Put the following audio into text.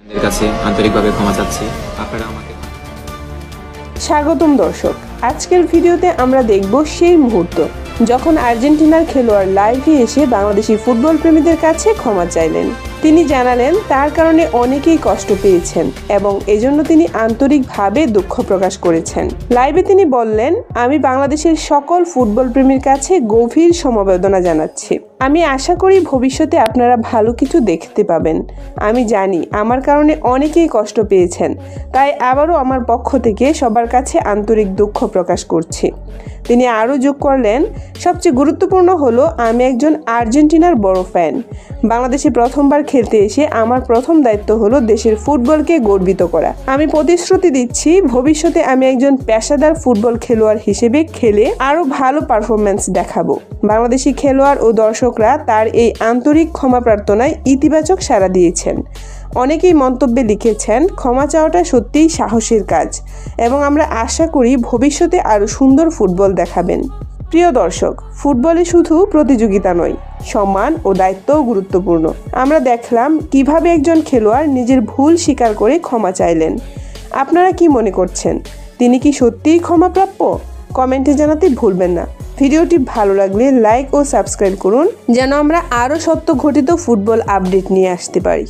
এর কাছে আন্তরিকভাবে ক্ষমা চাচ্ছি। আপনারা আমাকে স্বাগতম দর্শক, আজকের ভিডিওতে আমরা দেখব সেই মুহূর্ত যখন আর্জেন্টিনার খেলোয়াড় লাইভে এসে বাংলাদেশি ফুটবল প্রেমীদের কাছে ক্ষমা চাইলেন। তিনি জানালেন তার কারণে অনেকেই কষ্ট পেয়েছেন এবং এজন্য তিনি আন্তরিকভাবে দুঃখ প্রকাশ করেছেন। লাইভে তিনি বললেন, আমি বাংলাদেশের সকল ফুটবল প্রেমীর কাছে গভীর সমবেদনা জানাচ্ছি। আমি আশা করি ভবিষ্যতে আপনারা ভালো কিছু দেখতে পাবেন। আমি জানি আমার কারণে অনেকেই কষ্ট পেয়েছেন, তাই আবারও আমার পক্ষ থেকে সবার কাছে আন্তরিক দুঃখ প্রকাশ করছি। তিনি আরও যোগ করলেন, সবচেয়ে গুরুত্বপূর্ণ হলো আমি একজন আর্জেন্টিনার বড় ফ্যান। বাংলাদেশে প্রথমবার খেলতে এসে আমার প্রথম দায়িত্ব হলো দেশের ফুটবলকে গর্বিত করা। আমি প্রতিশ্রুতি দিচ্ছি ভবিষ্যতে আমি একজন পেশাদার ফুটবল খেলোয়াড় হিসেবে খেলে আরও ভালো পারফরম্যান্স দেখাবো। বাংলাদেশি খেলোয়াড় ও দর্শকরা তার এই আন্তরিক ক্ষমা প্রার্থনায় ইতিবাচক সাড়া দিয়েছেন। অনেকেই মন্তব্যে লিখেছেন, ক্ষমা চাওয়াটা সত্যিই সাহসের কাজ এবং আমরা আশা করি ভবিষ্যতে আরও সুন্দর ফুটবল দেখাবেন। প্রিয় দর্শক, ফুটবলে শুধু প্রতিযোগিতা নয়, সম্মান ও দায়িত্বও গুরুত্বপূর্ণ। আমরা দেখলাম কিভাবে একজন খেলোয়াড় নিজের ভুল স্বীকার করে ক্ষমা চাইলেন। আপনারা কি মনে করছেন, তিনি কি সত্যিই ক্ষমাপ্রাপ্য? কমেন্টে জানাতে ভুলবেন না। ভিডিওটি ভালো লাগলে লাইক ও সাবস্ক্রাইব করুন, যেন আমরা আরও সত্য ঘটিত ফুটবল আপডেট নিয়ে আসতে পারি।